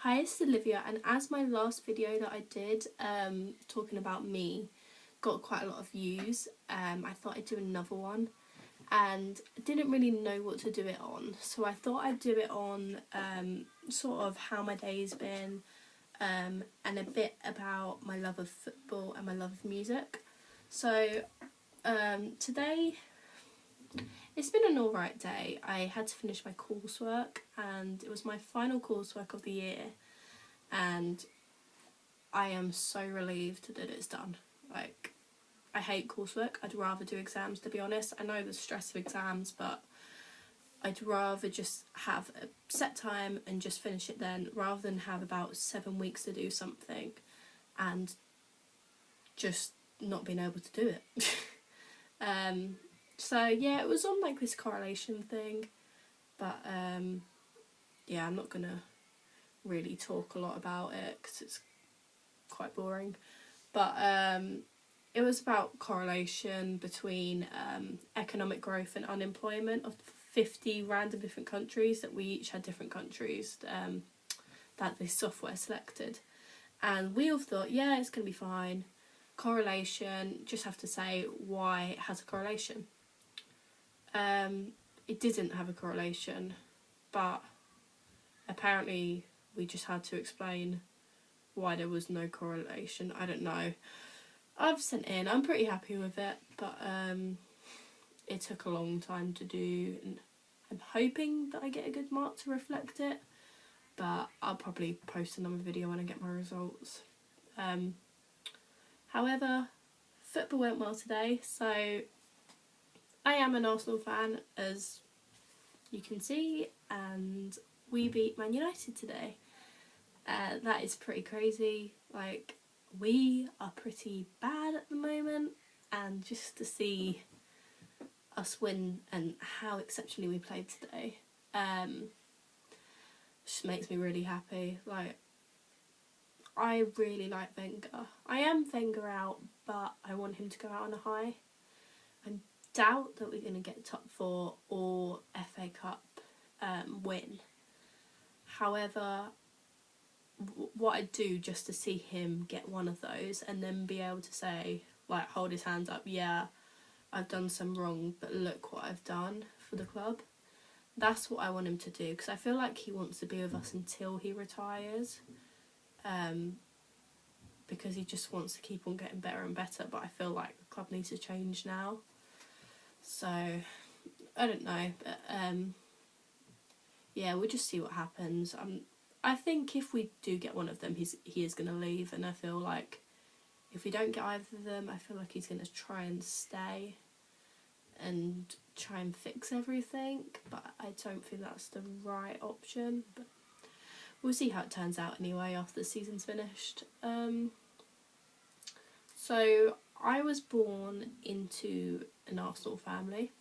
Hi, it's Olivia, and as my last video that I did talking about me got quite a lot of views, I thought I'd do another one, and I didn't really know what to do it on, so I thought I'd do it on sort of how my day's been, and a bit about my love of football and my love of music. So today it's been an alright day. I had to finish my coursework and it was my final coursework of the year, and I am so relieved that it's done. Like, I hate coursework. I'd rather do exams, to be honest. I know the stress of exams, but I'd rather just have a set time and just finish it then, rather than have about 7 weeks to do something and just not being able to do it. So yeah, it was on like this correlation thing, but yeah, I'm not gonna really talk a lot about it because it's quite boring. But it was about correlation between economic growth and unemployment of 50 random different countries, that we each had different countries that the software selected, and we all thought, yeah, it's gonna be fine. Correlation, just have to say why it has a correlation. It didn't have a correlation, but apparently we just had to explain why there was no correlation. I don't know. I've sent in, I'm pretty happy with it, but it took a long time to do, and I'm hoping that I get a good mark to reflect it, but I'll probably post another video when I get my results. However, football went well today, so I am an Arsenal fan, as you can see, and we beat Man United today. That is pretty crazy. Like, we are pretty bad at the moment, and just to see us win and how exceptionally we played today just makes me really happy. Like, I really like Wenger. I am Wenger out, but I want him to go out on a high. I doubt that we're going to get top 4 or FA Cup win. However, what I'd do just to see him get one of those and then be able to say, like, hold his hands up, yeah, I've done some wrong, but look what I've done for the club. That's what I want him to do, because I feel like he wants to be with us until he retires, because he just wants to keep on getting better and better, but I feel like the club needs to change now. So, I don't know, but yeah, we'll just see what happens. I think if we do get one of them, he is going to leave, and I feel like if we don't get either of them, I feel like he's going to try and stay and try and fix everything, but I don't think that's the right option. But we'll see how it turns out anyway after the season's finished. So I was born into an Arsenal family.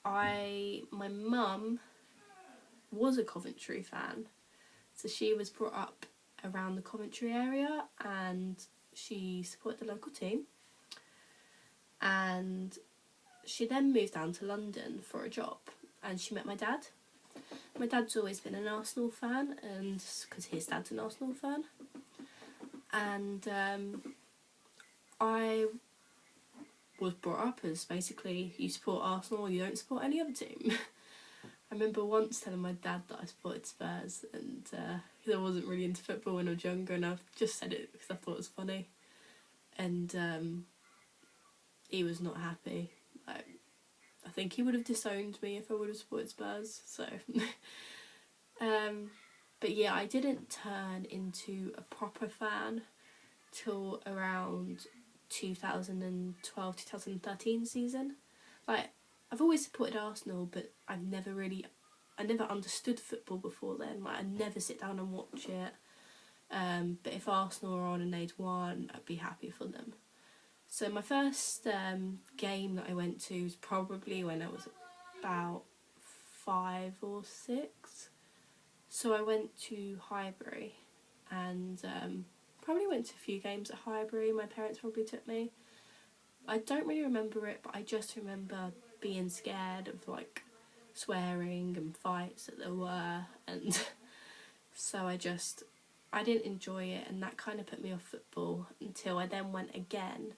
My mum was a Coventry fan, so she was brought up around the Coventry area and she supported the local team, and she then moved down to London for a job, and she met my dad. My dad's always been an Arsenal fan, and because his dad's an Arsenal fan, and I was brought up as basically, you support Arsenal or you don't support any other team. I remember once telling my dad that I supported Spurs, and because I wasn't really into football when I was younger, and I've just said it because I thought it was funny, and he was not happy. Like, I think he would have disowned me if I would have supported Spurs, so but yeah, I didn't turn into a proper fan till around 2012-2013 season. Like, I've always supported Arsenal, but I never understood football before then. Like, I'd never sit down and watch it. But if Arsenal were on and they'd won, I'd be happy for them. So my first game that I went to was probably when I was about 5 or 6. So I went to Highbury, and probably went to a few games at Highbury. My parents probably took me. I don't really remember it, but I just remember being scared of, like, swearing and fights that there were, and so I didn't enjoy it, and that kind of put me off football until I then went again.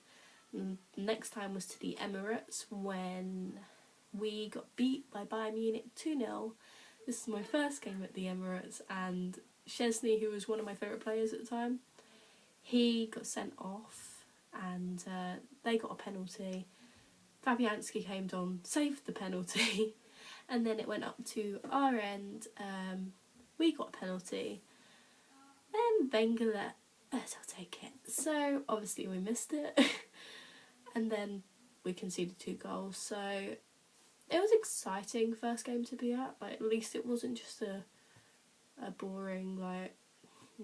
And the next time was to the Emirates when we got beat by Bayern Munich 2-0. This is my first game at the Emirates, and Szczesny, who was one of my favourite players at the time, he got sent off, and they got a penalty. Fabianski came on, saved the penalty, and then it went up to our end. We got a penalty. Then Wenger let us take it. So obviously we missed it. And then we conceded 2 goals. So it was exciting first game to be at. Like, at least it wasn't just a boring, like,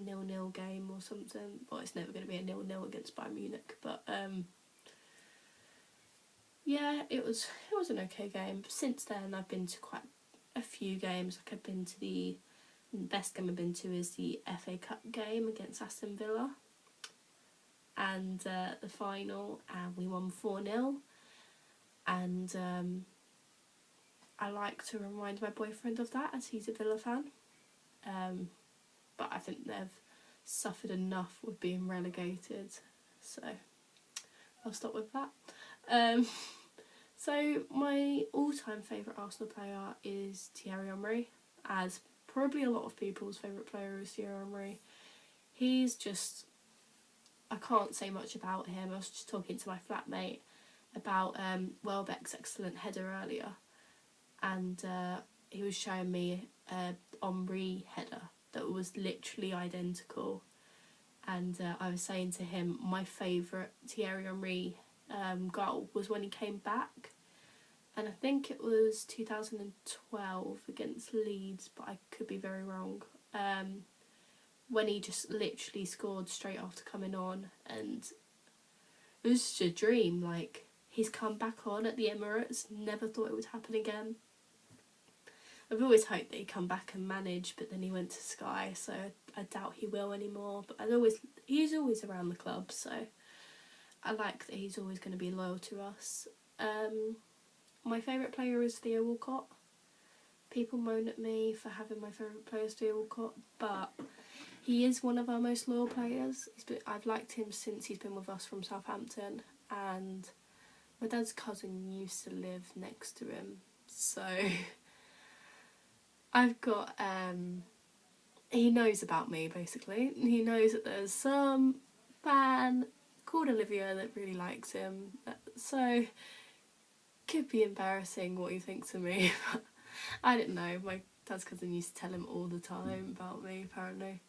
0-0 game or something. Well, it's never going to be a 0-0 against Bayern Munich. But yeah, it was an okay game. Since then, I've been to quite a few games. Like, I've been to the best game I've been to is the FA Cup game against Aston Villa, and the final, and we won 4-0. And I like to remind my boyfriend of that, as he's a Villa fan. But I think they've suffered enough with being relegated, so I'll stop with that. So my all-time favourite Arsenal player is Thierry Henry, as probably a lot of people's favourite player is Thierry Henry. He's just, I can't say much about him. I was just talking to my flatmate about Welbeck's excellent header earlier, and he was showing me a Henry header that was literally identical, and I was saying to him my favourite Thierry Henry goal was when he came back, and I think it was 2012 against Leeds, but I could be very wrong, when he just literally scored straight after coming on, and it was just a dream. Like, he's come back on at the Emirates, never thought it would happen again. I've always hoped that he'd come back and manage, but then he went to Sky, so I doubt he will anymore. But he's always around the club, so I like that he's always going to be loyal to us. My favourite player is Theo Walcott. People moan at me for having my favourite player is Theo Walcott, but he is one of our most loyal players. I've liked him since he's been with us from Southampton, and my dad's cousin used to live next to him, so I've got, he knows about me, basically. He knows that there's some fan called Olivia that really likes him, so could be embarrassing what he thinks of me, but I don't know. My dad's cousin used to tell him all the time about me, apparently.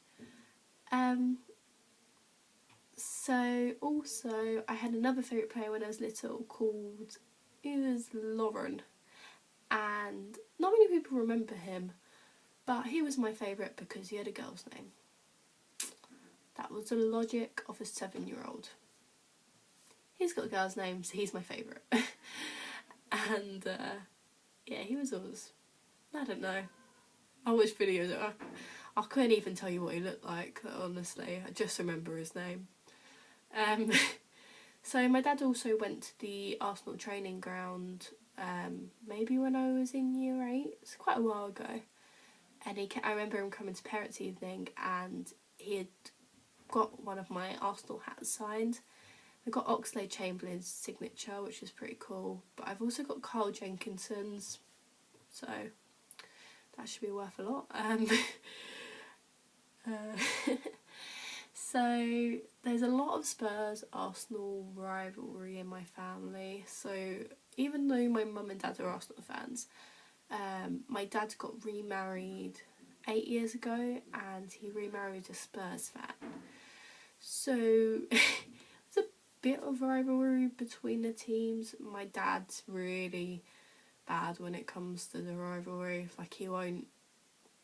So also I had another favourite player when I was little called, he was Lauren, and not many people remember him, but he was my favourite because he had a girl's name. That was the logic of a 7-year-old. He's got a girl's name, so he's my favourite. And yeah, he was always, I don't know, I watched videos, I couldn't even tell you what he looked like, honestly. I just remember his name. So my dad also went to the Arsenal training ground, maybe when I was in year 8. It's quite a while ago. And I remember him coming to parents' evening, and he had got one of my Arsenal hats signed. I got Oxlade-Chamberlain's signature, which is pretty cool. But I've also got Carl Jenkinson's, so that should be worth a lot. So there's a lot of Spurs-Arsenal rivalry in my family. So even though my mum and dad are Arsenal fans, my dad got remarried 8 years ago, and he remarried a Spurs fan. So it's a bit of rivalry between the teams. My dad's really bad when it comes to the rivalry. Like, he won't,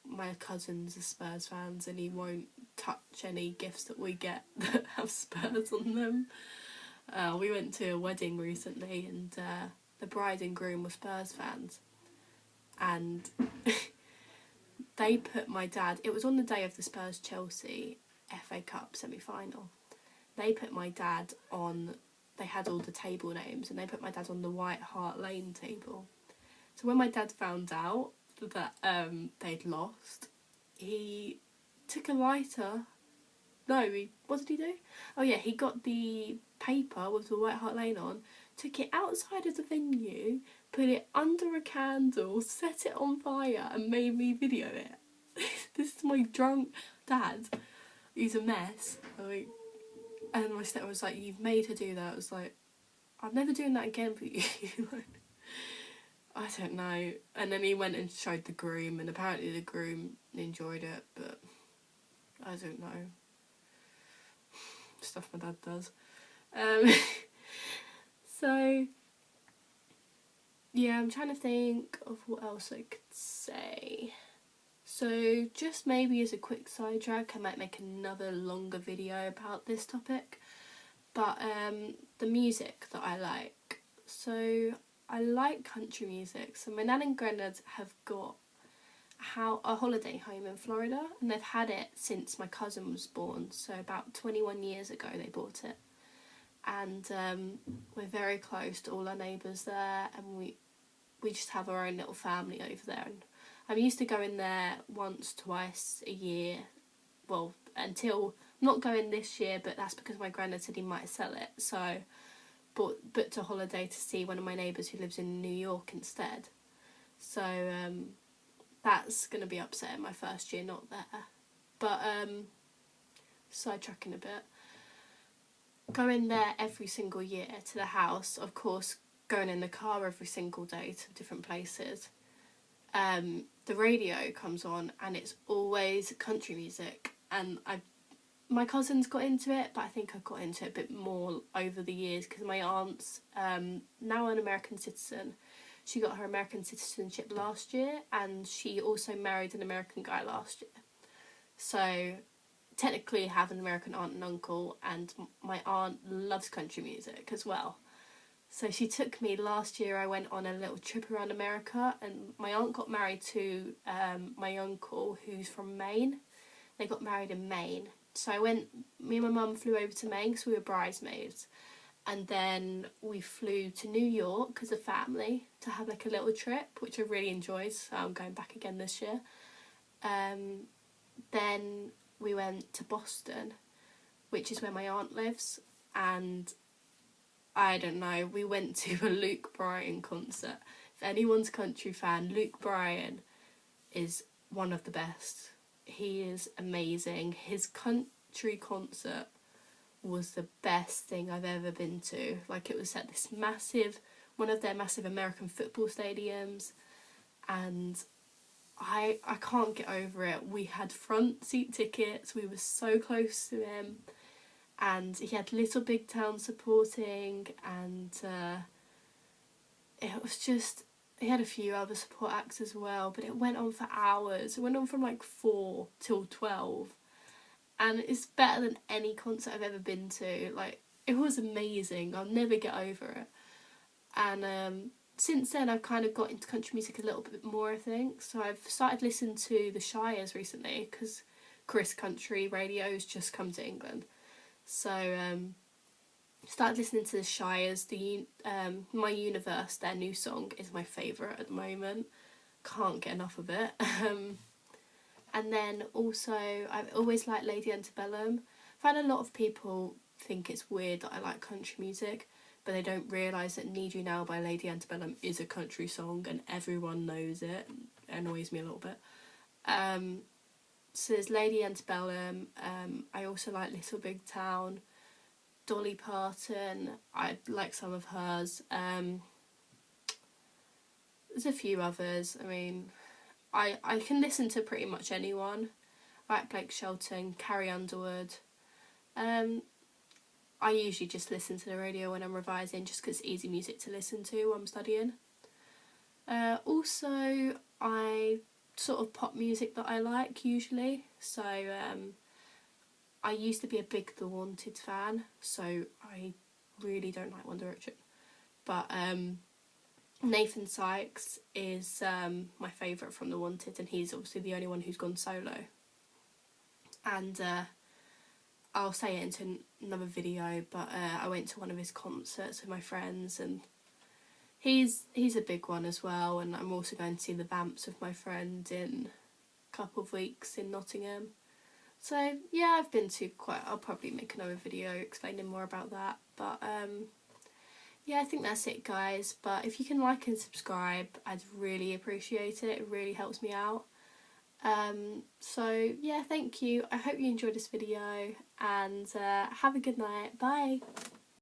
my cousins are Spurs fans, and he won't touch any gifts that we get that have Spurs on them. We went to a wedding recently, and the bride and groom were Spurs fans, and they put my dad, it was on the day of the Spurs-Chelsea FA Cup semi-final, they put my dad on, they had all the table names, and they put my dad on the White Hart Lane table. So when my dad found out that they'd lost, he took a lighter. No, what did he do? Oh yeah, he got the paper with the White Hart Lane on, took it outside of the venue, put it under a candle, set it on fire, and made me video it. This is my drunk dad. He's a mess. Like, and my stepmom was like, "You've made her do that." I was like, "I'm never doing that again for you." I don't know. And then he went and showed the groom, and apparently the groom enjoyed it, but I don't know. Stuff my dad does. So yeah, I'm trying to think of what else I could say. So just maybe as a quick sidetrack, I might make another longer video about this topic. But the music that I like. So I like country music. So my nan and granddad have got a holiday home in Florida, and they've had it since my cousin was born. So about 21 years ago they bought it. And we're very close to all our neighbours there, and we just have our own little family over there. And I'm used to going there once, twice a year. Well, until, I'm not going this year, but that's because my granddad said he might sell it. So booked a holiday to see one of my neighbours who lives in New York instead. So that's going to be upsetting, my first year not there. But sidetracking a bit. Going there every single year to the house, of course, going in the car every single day to different places. The radio comes on and it's always country music, and my cousin's got into it, but I think I got into it a bit more over the years because my aunt's now an American citizen. She got her American citizenship last year, and she also married an American guy last year. So technically I have an American aunt and uncle, and my aunt loves country music as well. So she took me last year. I went on a little trip around America, and my aunt got married to my uncle who's from Maine. They got married in Maine. So me and my mum flew over to Maine because we were bridesmaids. And then we flew to New York as a family to have like a little trip, which I really enjoyed. So I'm going back again this year. Then we went to Boston, which is where my aunt lives. And I don't know, we went to a Luke Bryan concert. If anyone's a country fan, Luke Bryan is one of the best. He is amazing. His country concert was the best thing I've ever been to. Like, it was at this one of their massive American football stadiums, and I can't get over it. We had front seat tickets, we were so close to him, and he had Little Big Town supporting, and it was just, he had a few other support acts as well, but it went on for hours. It went on from like 4 till 12. And it's better than any concert I've ever been to. Like, it was amazing. I'll never get over it. And since then, I've kind of got into country music a little bit more, I think. So I've started listening to the Shires recently, because Chris Country Radio's just come to England. So started listening to the Shires. My Universe, their new song, is my favourite at the moment. Can't get enough of it. And then also, I've always liked Lady Antebellum. I've had a lot of people think it's weird that I like country music, but they don't realise that Need You Now by Lady Antebellum is a country song and everyone knows it. It annoys me a little bit. So there's Lady Antebellum. I also like Little Big Town. Dolly Parton, I like some of hers. There's a few others. I mean, I can listen to pretty much anyone. I like Blake Shelton, Carrie Underwood. I usually just listen to the radio when I'm revising, just because it's easy music to listen to while I'm studying. Also, I sort of pop music that I like usually. So I used to be a big The Wanted fan, so I really don't like One Direction. But Nathan Sykes is my favourite from The Wanted, and he's obviously the only one who's gone solo. And I'll say it into another video, but I went to one of his concerts with my friends, and he's a big one as well, and I'm also going to see the Vamps with my friend in a couple of weeks in Nottingham. So yeah, I've been to quite. I'll probably make another video explaining more about that. But yeah, I think that's it, guys. But if you can like and subscribe, I'd really appreciate it. It really helps me out. So yeah, thank you. I hope you enjoyed this video, and have a good night. Bye.